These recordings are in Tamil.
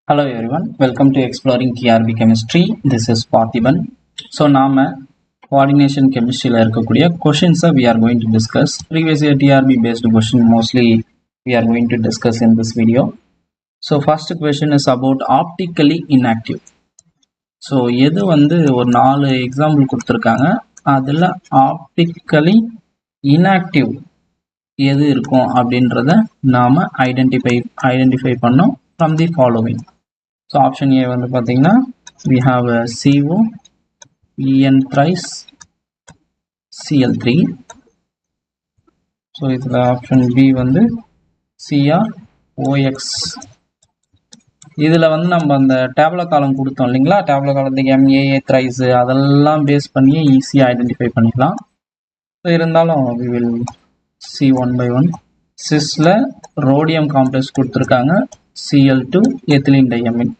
Hello everyone, welcome to Exploring TRB Chemistry. This is Parthiban. So, நாம coordination chemistryல இருக்கக்கூடிய questions we are going to discuss. Previous year TRB based question mostly we are going to discuss in this video. So, first question is about optically inactive. So, எது ஒரு 4 எக்ஸாம்பிள் கொடுத்துருக்காங்க. அதில் optically inactive எது இருக்கும் அப்படின்றத நாம ஐடென்டிஃபை பண்ணோம் from the following. So option A வந்து பாத்தீங்கன்னா we have a CO, En thrice, Cl3. So இதுல option B வந்து Cr, OX. இதுல நம்ம அந்த டேப்லெட் காலம் கொடுத்தோம் இல்லைங்களா, டேப்லெட் காலத்துக்கு MAA thrice அதெல்லாம் பேஸ் பண்ணி ஈஸியாக ஐடென்டிஃபை பண்ணிக்கலாம். ஸோ இருந்தாலும் we will see one by one. சிஸ்ல ரோடியம் காம்ப்ளெக்ஸ் கொடுத்துருக்காங்க, Cl2 ethylene diamine.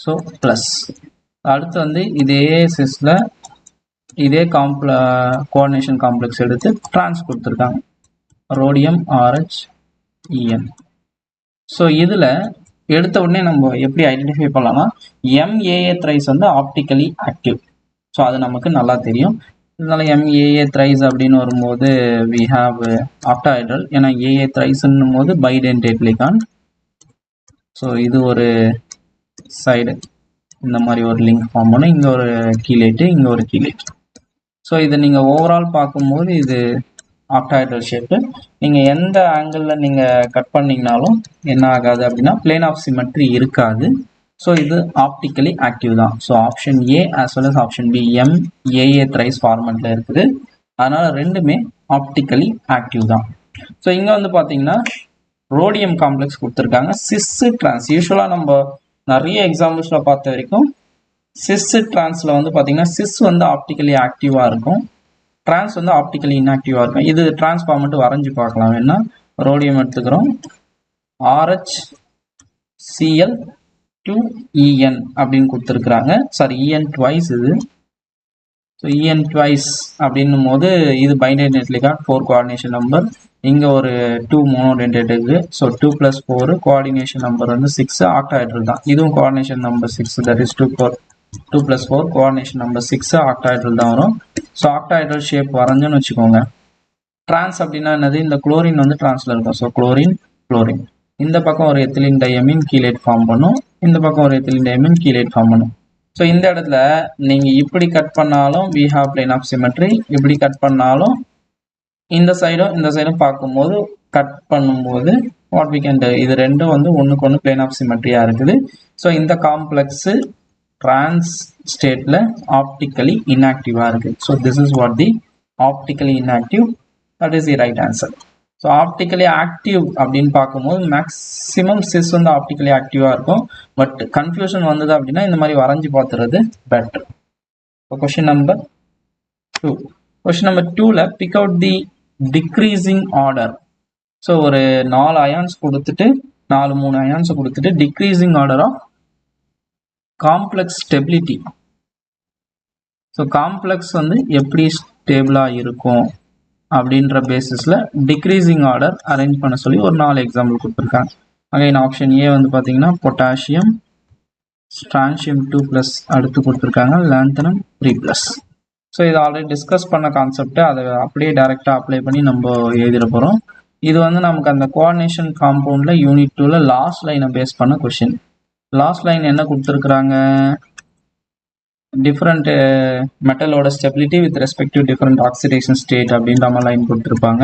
So plus அடுத்து இதே சிஸ்ல இதே கோஆர்டினேஷன் காம்ப்ளெக்ஸ் எடுத்து ட்ரான்ஸ் கொடுத்துருக்காங்க, ரோடியம் RH En. ஸோ இதில் எடுத்த உடனே நம்ம எப்படி ஐடென்டிஃபை பண்ணலாம்னா MAA thrice optically active. So அது நமக்கு நல்லா தெரியும். இதனால MAA thrice அப்படின்னு வரும்போது we have octahedral. ஏன்னா AA thriceன்னும் போது bidentate லிகாண்ட். ஸோ இது ஒரு சைடு இந்த மாதிரி ஒரு லிங்க் ஃபார்ம் பண்ணும், இங்கே ஒரு கீலேட்டு, இங்கே ஒரு கீலேட். ஸோ இதை நீங்கள் ஓவரால் பார்க்கும்போது இது ஆக்டாஹெட்ரல் ஷேப்பு. நீங்கள் எந்த ஆங்கிளில் நீங்கள் கட் பண்ணிங்கனாலும் என்ன ஆகாது அப்படின்னா பிளேன் ஆஃப் சிமெட்ரி இருக்காது. ஸோ இது ஆப்டிக்கலி ஆக்டிவ் தான். So option A as well as option B MAA thrice ஃபார்மெட்டில் இருக்குது. அதனால் ரெண்டுமே ஆப்டிக்கலி ஆக்டிவ் தான். ஸோ இங்கே பார்த்தீங்கன்னா ரோடியம் காம்ப்ளெக்ஸ் கொடுத்துருக்காங்க, சிஸ் ட்ரான்ஸ். யூஸ்வலாக நம்ம நிறைய எக்ஸாம்பிள்ஸில் பார்த்த வரைக்கும் சிஸ் ட்ரான்ஸில் பார்த்தீங்கன்னா சிஸ் ஆப்டிக்கலி ஆக்டிவாக இருக்கும், ட்ரான்ஸ் ஆப்டிக்கலி இன்ஆக்டிவாக இருக்கும். இது ட்ரான்ஸ்ஃபார்மெண்ட் வரைஞ்சி பார்க்கலாம். வேணா ரோடியம் எடுத்துக்கிறோம், RH Cl2 En அப்படின்னு கொடுத்துருக்குறாங்க. சாரி, En twice இது. ஸோ En twice அப்படின்னும் போது இது பைடென்டேட் லிகாண்ட், 4 கோஆர்டினேஷன் நம்பர். இங்கே ஒரு 2 மோனோடென்டேட் இருக்குது. ஸோ 2 + 4 கோஆர்டினேஷன் நம்பர் 6, ஆக்டாஹெட்ரல் தான். இதுவும் coordination number 6, that is 2 + 4 coordination number 6, octahedral தான் வரும். ஸோ ஆக்டாஹெட்ரல் ஷேப் வரைஞ்சோன்னு வச்சுக்கோங்க. ட்ரான்ஸ் அப்படின்னா என்னது, இந்த குளோரின் ட்ரான்ஸ்ல இருக்கும். ஸோ குளோரின் குளோரின், இந்த பக்கம் ஒரு எத்திலின் டையமின் கீலேட் ஃபார்ம் பண்ணும், இந்த பக்கம் ஒரு எத்திலின் டையமின் கீலேட் ஃபார்ம் பண்ணும். ஸோ இந்த இடத்துல நீங்கள் இப்படி கட் பண்ணாலும் we have plane of symmetry, இப்படி கட் பண்ணாலும் இந்த சைடும் பார்க்கும்போது கட் பண்ணும்போது வாட் வி கேன் do, இது ரெண்டும் ஒன்றுக்கு ஒன்று பிளேன் ஆஃப் சிமெட்ரியாக இருக்குது. ஸோ இந்த காம்ப்ளெக்ஸு ட்ரான்ஸ் ஸ்டேட்டில் ஆப்டிக்கலி இன்ஆக்டிவாக இருக்குது. So this is what the optically inactive, that is the right answer. So optically active அப்படின்னு பார்க்கும்போது மேக்ஸிமம் சிஸ் ஆப்டிக்கலி ஆக்டிவாக இருக்கும். பட் கன்ஃபியூஷன் வந்தது அப்படின்னா இந்த மாதிரி வரைஞ்சி பார்த்துறது பெட்டர். இப்போ கொஷின் நம்பர் 2. கொஷின் நம்பர் 2ல pick out the decreasing order. So ஒரு 4 அயான்ஸ் கொடுத்துட்டு 3 அயான்ஸ் கொடுத்துட்டு decreasing order of complex stability. So complex எப்படி ஸ்டேபிளாக இருக்கும் அப்படின்ற பேசிஸில் டிக்ரீசிங் ஆர்டர் அரேஞ்ச் பண்ண சொல்லி ஒரு 4 எக்ஸாம்பிள் கொடுத்துருக்காங்க. அகைன் ஆப்ஷன் ஏ பார்த்தீங்கன்னா பொட்டாசியம், ஸ்ட்ரான்சியம் 2+, அடுத்து கொடுத்துருக்காங்க லாந்தனம் 3+. ஸோ இது ஆல்ரெடி டிஸ்கஸ் பண்ண கான்செப்டை அதை அப்படியே டைரெக்டாக அப்ளை பண்ணி நம்ம எழுதிட போகிறோம். இது நமக்கு அந்த கோஆர்டினேஷன் காம்பவுண்டில் யூனிட் 2ல லாஸ்ட் லைனை பேஸ் பண்ண கொஷின். லாஸ்ட் லைன் என்ன கொடுத்துருக்குறாங்க, டிஃப்ரெண்ட் மெட்டலோட stability with respect to different oxidation state அப்படின்ற மாதிரி லைன் கொடுத்துருப்பாங்க.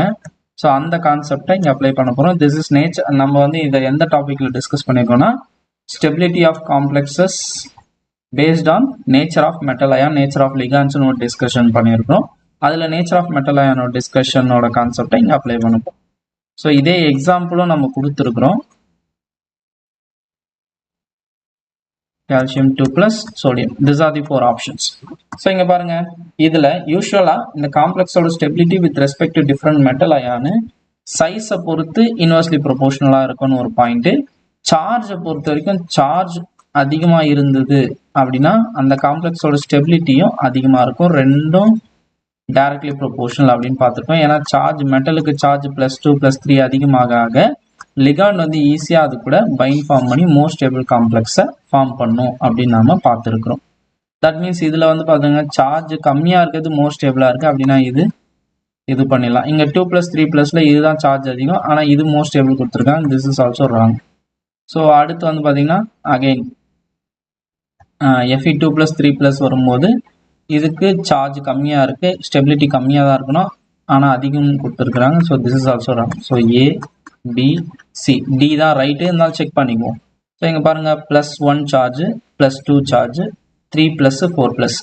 ஸோ அந்த கான்செப்டை இங்கே அப்ளை பண்ண போகிறோம். This is nature. நம்ம இதை எந்த டாப்பிக்கில் டிஸ்கஸ் பண்ணியிருக்கோம்னா stability of complexes based on nature of metal ion, nature of லிகாண்ட்ஸ்னு ஒரு டிஸ்கஷன் பண்ணியிருக்கோம். அதில் நேச்சர் ஆஃப் மெட்டல் அயானோட டிஸ்கஷனோட கான்செப்டை இங்கே அப்ளை பண்ணுவோம். ஸோ இதே எக்ஸாம்பிளும் நம்ம கொடுத்துருக்குறோம், calcium 2+, sodium. These are the 4 options. So இங்க பாருங்க, இதுல யூசுவலா இந்த காம்ப்ளெக்ஸோட stability with respect to different metal ion சைஸை பொறுத்து இன்வெர்ஸ்லி ப்ரொபோர்ஷனலா இருக்கும்னு ஒரு பாயிண்ட். சார்ஜை பொறுத்த வரைக்கும் சார்ஜ் அதிகமாக இருந்தது அப்படின்னா அந்த காம்ப்ளெக்ஸோட ஸ்டெபிலிட்டியும் அதிகமாக இருக்கும். ரெண்டும் டைரக்ட்லி ப்ரொபோர்ஷனல் அப்படின்னு பார்த்துருக்கோம். ஏன்னா சார்ஜ் மெட்டலுக்கு சார்ஜ் +2 +3 அதிகமாக லிகாண்ட் வந்து ஈஸியாக அது கூட பைண்ட் ஃபார்ம் பண்ணி மோர் ஸ்டேபிள் காம்ப்ளெக்ஸை ஃபார்ம் பண்ணும் அப்படின்னு நாம பார்த்துருக்குறோம். தட் மீன்ஸ் இதில் வந்து பார்த்தீங்கன்னா சார்ஜ் கம்மியாக இருக்கிறது மோர் ஸ்டேபிளாக இருக்குது அப்படின்னா இது பண்ணிடலாம். இங்கே 2+, 3+ல இதுதான் சார்ஜ் அதிகம், ஆனால் இது மோர் ஸ்டேபிள் கொடுத்துருக்காங்க. This is also wrong. So அடுத்து வந்து பார்த்தீங்கன்னா அகெயின் Fe2+, 3+ வரும்போது இதுக்கு சார்ஜ் கம்மியாக இருக்குது, ஸ்டெபிலிட்டி கம்மியாக தான் இருக்கணும், ஆனால் அதிகம் கொடுத்துருக்குறாங்க. So this is also wrong. So A, B, C, D தான் ரைட்டு, இருந்தாலும் செக் பண்ணிக்குவோம். ஸோ இங்கே பாருங்கள் +1 சார்ஜ், +2 சார்ஜ், 3+, 4+.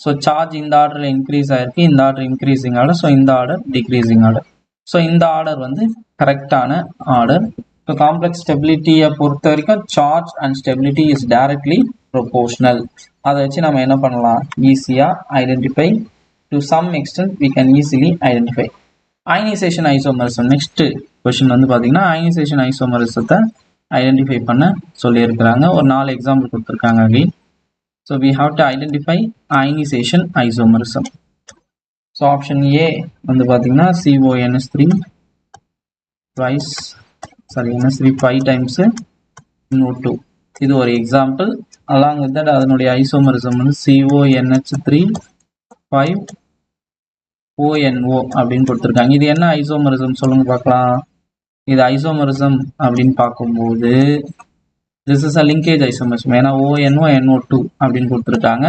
ஸோ சார்ஜ் இந்த ஆர்டரில் இன்க்ரீஸ் ஆகிருக்கு, இந்த ஆர்டர் இன்க்ரீஸிங் ஆர்டர், ஸோ இந்த ஆர்டர் டிக்ரீஸிங் ஆர்டர். ஸோ இந்த ஆர்டர் வந்து கரெக்டான ஆர்டர். ஸோ காம்ப்ளெக்ஸ் ஸ்டெபிலிட்டியை பொறுத்த வரைக்கும் charge and stability is directly proportional. அதை வச்சு நம்ம என்ன பண்ணலாம், ஈஸியாக identify, to some extent we can easily identify. Ionization isomerism next question வந்து பார்த்தீங்கன்னா அயனைசேஷன் ஐசோமரிசத்தை ஐடென்டிஃபை பண்ண சொல்லியிருக்கிறாங்க. ஒரு 4 எக்ஸாம்பிள் கொடுத்துருக்காங்க again. So we have to identify ionization isomerism. So option ஏ வந்து பார்த்தீங்கன்னா CONS3 twice, NS3 5 times NO2. இது ஒரு எக்ஸாம்பிள். along with that அதனுடைய ஐசோமரிசம் வந்து CONH3 5 ONO அப்படின்னு கொடுத்துருக்காங்க. இது என்ன ஐசோமரிசம் சொல்லுங்க பார்க்கலாம். இது ஐசோமரிசம் அப்படின்னு பார்க்கும்போது this is a linkage isomerism. ஏன்னா ONO NO2 அப்படின்னு கொடுத்துருக்காங்க.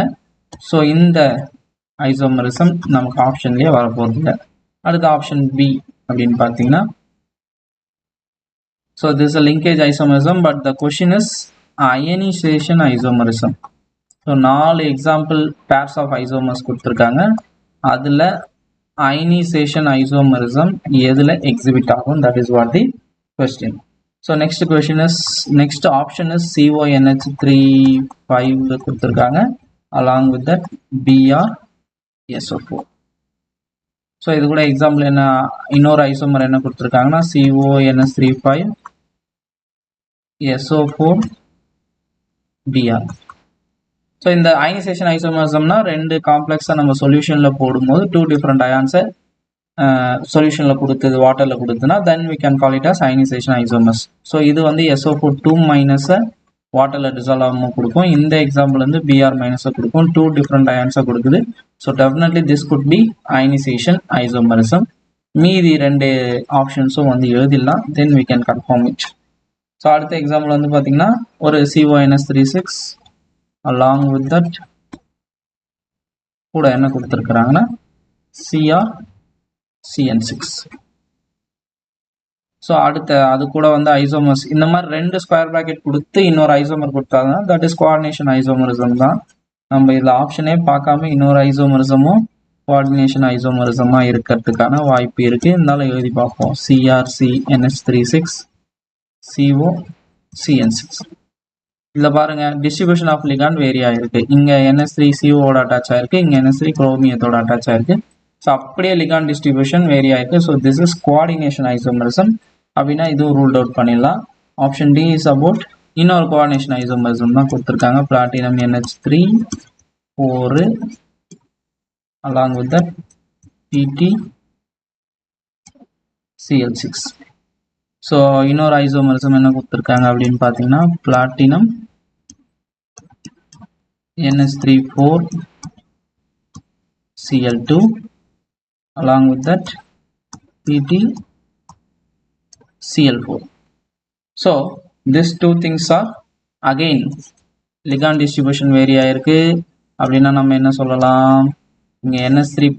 ஸோ இந்த ஐசோமரிசம் நமக்கு ஆப்ஷன்லேயே வரப்போகுது இல்லை. அடுத்த ஆப்ஷன் பி அப்படின்னு பார்த்தீங்கன்னா so this is a linkage isomerism but the question is ionization isomerism. So 4 example pairs of isomers கொடுத்துருக்காங்க. அதில் ionization isomerism எதில் எக்ஸிபிட் ஆகும், that is what the question. So next question is, next option is CONH3 5 கொடுத்துருக்காங்க. along with that BrSO4. So இது கூட எக்ஸாம்பிள் என்ன, இன்னொரு ஐசோமர் என்ன கொடுத்துருக்காங்கன்னா CONS3 5 SO4 Br. ஸோ இந்த அயனைசேஷன் ஐசோமரிசம்னா 2 காம்ப்ளெக்ஸை நம்ம சொல்யூஷனில் போடும்போது 2 டிஃப்ரெண்ட் அயான்ஸை சொல்யூஷனில் கொடுத்தது வாட்டரில் கொடுத்துனா தென் we can call it as ionization isomers. So இது வந்து SO4 2- வாட்டரில் டிசால்வ் ஆகாமல் கொடுக்கும். இந்த எக்ஸாம்பிள் வந்து Br- கொடுக்கும். 2 டிஃப்ரெண்ட் அயான்ஸை கொடுக்குது. So definitely this could be ionisation isomerism. மீதி 2 ஆப்ஷன்ஸும் வந்து எழுதிடலாம். தென் we can confirm it. So அடுத்த எக்ஸாம்பிள் வந்து பார்த்தீங்கன்னா ஒரு CONS36 along with that கூட என்ன கொடுத்துருக்குறாங்கன்னா CrCN6. ஸோ அடுத்த அது கூட வந்து ஐசோமர்ஸ் இந்த மாதிரி 2 ஸ்கொயர் பிராக்கெட் கொடுத்து இன்னொரு ஐசோமர் கொடுத்தாங்கன்னா தட் இஸ் கோஆர்டினேஷன் ஐசோமரிசம் தான். நம்ம இதில் ஆப்ஷனே பார்க்காம இன்னொரு ஐசோமரிசமும் கோஆர்டினேஷன் ஐசோமரிசமாக இருக்கிறதுக்கான வாய்ப்பு இருக்குது. இருந்தாலும் எழுதி பார்ப்போம். CrCNH36 COCN6. இதில் பாருங்க டிஸ்ட்ரிபியூஷன் ஆஃப் லிகாண்ட் வேரி ஆயிருக்கு. இங்கே NS3 CO அட்டாச் ஆயிருக்கு, இங்கே NS3 குரோமியத்தோட அட்டாச் ஆயிருக்கு. ஸோ அப்படியே லிகாண்ட் டிஸ்ட்ரிபியூஷன் வேரி ஆயிருக்கு. So this is coordination isomerism அப்படின்னா இதுவும் ரூல்ட் அவுட் பண்ணிடலாம். ஆப்ஷன் டி இஸ் அபவுட் இன்னொரு கோஆர்டினேஷன் ஐசோமரிசம் தான் கொடுத்துருக்காங்க. Platinum NH3 4 along with that PT Cl6. So இன்னொரு ஐசோமரிசம் என்ன கொடுத்துருக்காங்க அப்படின்னு பார்த்தீங்கன்னா platinum NH3 4 Cl2 along with that PT Cl4. So these 2 things are again ligand distribution vary ஆயிருக்கு அப்படின்னா நம்ம என்ன சொல்லலாம், இங்கே NH3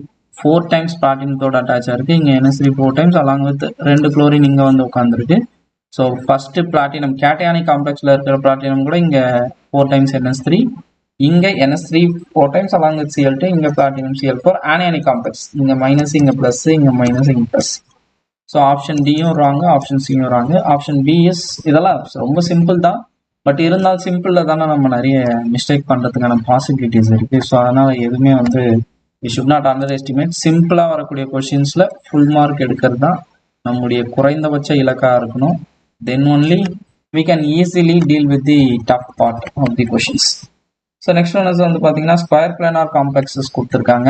4 times பிளாட்டினத்தோட அட்டாச் ஆயிருக்கு, இங்கே NH3 4 times along with 2 chlorine இங்கே வந்து உட்காந்துருக்கு. ஸோ ஃபர்ஸ்ட் பிளாட்டினம் கேட்டயானிக் காம்ப்ளெக்ஸில் இருக்கிற பிளாட்டினம் கூட இங்கே 4 times NH3, இங்கே NH3 4 times along with Cl2, இங்கே பிளாட்டினம் Cl4 ஆனியானிக் காம்ப்ளெக்ஸ், இங்கே மைனஸ் இங்கே ப்ளஸ், இங்கே மைனஸ் இங்கே ப்ளஸ். ஸோ ஆப்ஷன் டியும் ராங்கு, ஆப்ஷன் சியும் ராங்கு. ஆப்ஷன் பி இஸ், இதெல்லாம் ரொம்ப சிம்பிள் தான், பட் இருந்தாலும் சிம்பிளில் தானே நம்ம நிறைய மிஸ்டேக் பண்ணுறதுக்கான பாசிபிலிட்டிஸ் இருக்குது. ஸோ அதனால் எதுவுமே வந்து we should not underestimate. சிம்பிளாக வரக்கூடிய கொஷின்ஸில் ஃபுல் மார்க் எடுக்கிறது தான் நம்முடைய குறைந்தபட்ச இலக்காக இருக்கணும். Then only we can easily deal with the tough part of the questions. So next one வந்து பார்த்தீங்கன்னா ஸ்கொயர் பிளானார் காம்ப்ளெக்ஸஸ் கொடுத்துருக்காங்க.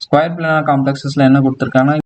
ஸ்கொயர் பிளானார் காம்ப்ளெக்ஸஸில் என்ன கொடுத்துருக்காங்கன்னா